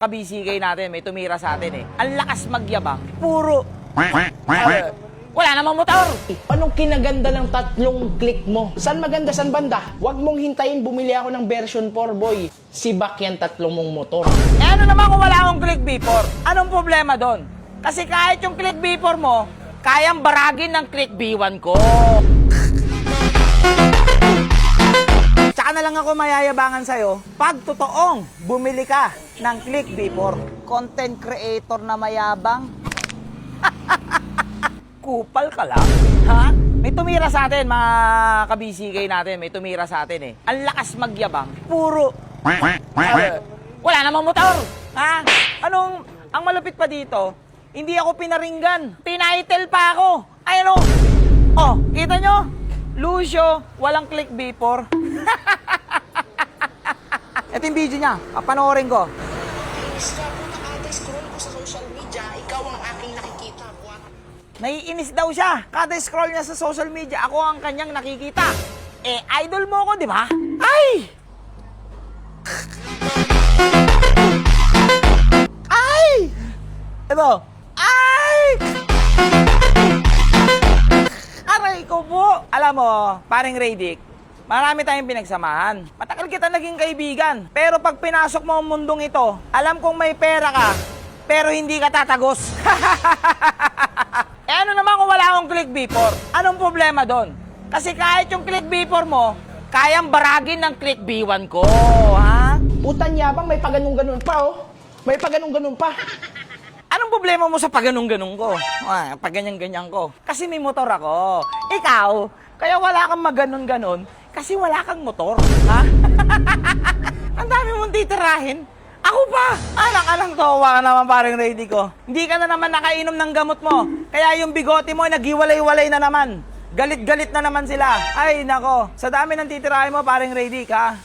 Ka-BCK natin, may tumira sa atin eh. Ang lakas magyabang, puro. Wala namang motor. Anong kinaganda ng 3 click mo? San maganda, san banda? Huwag mong hintayin, bumili ako ng version 4, boy. Sibak yan 3 mong motor. Eh ano naman kung wala akong click B4? Anong problema doon? Kasi kahit yung click B4 mo, kayang baragin ng click B1 ko. Tsaka na lang ako mayayabangan sa'yo pag totoong bumili ka ng click B4. Content creator na mayabang. Kupal ka lang. Ha? May tumira sa atin, mga ka-BCK natin. May tumira sa atin eh. Ang lakas magyabang. Puro. Wala namang motor. Ha? Ang malupit pa dito, hindi ako pinaringgan. Tinitle pa ako. Ay ano? Oh, kita nyo? Lucio, walang click B4. Ito yung video niya. Panoorin ko. Scroll ko sa social media, ikaw ang aking nakikita. Naiinis daw siya. Kada scroll niya sa social media, ako ang kanyang nakikita. Eh, idol mo ko, di ba? Ay! Ay! Ito. Ay! Aray ko po. Alam mo, paring Radic, marami tayong pinagsamahan. Matagal kita naging kaibigan. Pero pag pinasok mo ang mundong ito, alam kong may pera ka, pero hindi ka tatagos. Eh ano naman kung wala akong click B4? Anong problema doon? Kasi kahit yung click B4 mo, kayang baragin ng click B1 ko, ha? Utan yabang, may paganong-ganon pa, oh. May paganong-ganon pa. Anong problema mo sa paganong-ganong ko? Paganyan-ganyan ko. Kasi may motor ako. Ikaw, kaya wala kang maganon-ganon kasi wala kang motor, ha? Ang dami mong titirahin. Ako pa! Alang-alang towa ka naman, paring ready ko. Hindi ka na naman nakainom ng gamot mo. Kaya yung bigote mo naghiwalay-walay na naman. Galit-galit na naman sila. Ay, nako. Sa dami ng titirahin mo, paring ready ka.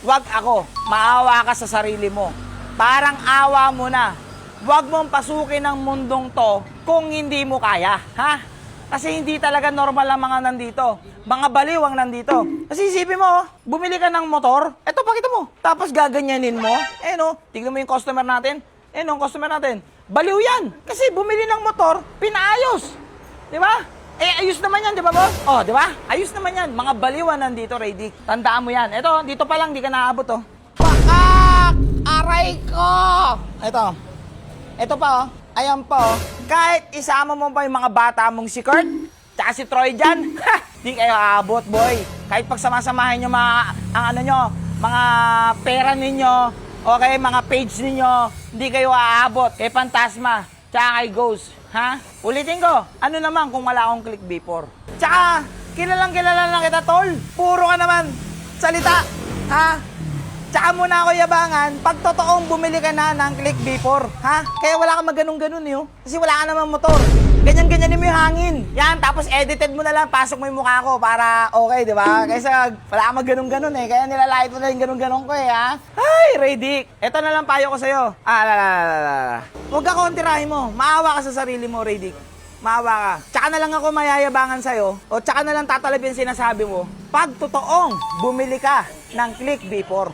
Wag ako. Maawa ka sa sarili mo. Parang awa mo na. Wag mong pasukin ang mundong to kung hindi mo kaya. Ha? Kasi hindi talaga normal ang mga nandito. Mga baliw ang nandito. Kasi isipin mo, bumili ka ng motor, eto pakita mo. Tapos gaganyanin mo. Eh no, tignan mo yung customer natin. Eh no, customer natin. Baliw yan. Kasi bumili ng motor, pinaayos. Di ba? Eh ayos naman yan, di ba boss? Oh, di ba? Ayos naman yan. Mga baliwan nandito, ready. Tandaan mo yan. Eto, dito pa lang, di ka naaabot oh. Pakak! Aray ko! Eto pa oh. Ayan po, kahit isama mo pa yung mga bata mong si Kurt, tsaka si Troy dyan, di kayo aabot, boy. Kahit pagsamasamahin nyo mga pera ninyo, okay, mga page ninyo, hindi kayo aabot. Kay Fantasma, tsaka kay Ghost, ha? Ulitin ko, ano naman kung wala akong click B4? Tsaka, kilala lang kita, tol. Puro ka naman salita, ha? Tsaka muna ako yabangan, pag totoong bumili ka na ng click B4, ha? Kaya wala kang maganon-ganon eh, kasi wala ka namang motor. Ganyan-ganyanin mo yung hangin. Yan, tapos edited mo na lang, pasok mo yung mukha ko para okay, di ba? Kaysa wala kang maganon-ganon eh, kaya nilalait mo na yung ganon-ganon ko eh, ha? Ay, Radic, eto na lang payo ko sa'yo. Huwag ka kontirahin mo, maawa ka sa sarili mo, Radic. Maawa ka. Tsaka na lang ako mayayabangan sa'yo, o tsaka na lang tatalabin sinasabi mo, pag totoong bumili ka ng click B4.